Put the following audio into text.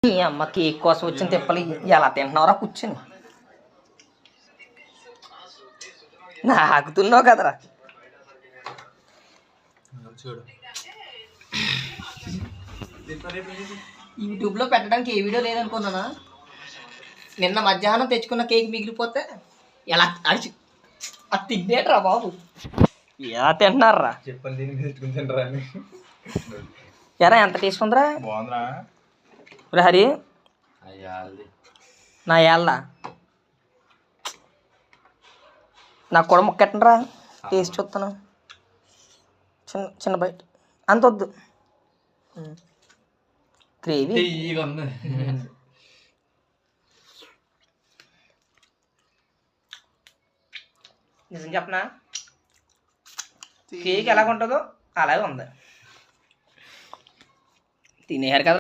ఈ అమ్మ కేక్ కోసం వచ్చిన తిప్పలు ఎలా తింటున్నారా కూర్చుని నాకుతున్నావు కదరా. యూట్యూబ్లో పెట్టడానికి ఏ వీడియో లేదనుకున్నానా. నిన్న మధ్యాహ్నం తెచ్చుకున్న కేక్ మిగిలిపోతే ఎలా అది తింటేట్రా బాబు, ఎలా తింటున్నారా చెప్పండి. ఎరా ఎంత తీసుకుందిరా హరి నా ఏళ్ళ నాకు కూడా ముక్కెట్టండిరా టేస్ట్ చూస్తాను. చిన్న చిన్న బయట అంత వద్దు, గ్రేవీ నిజం చెప్పనా, కేక్ ఎలాగుంటుందో అలాగే ఉంది. తినేయారు కదా.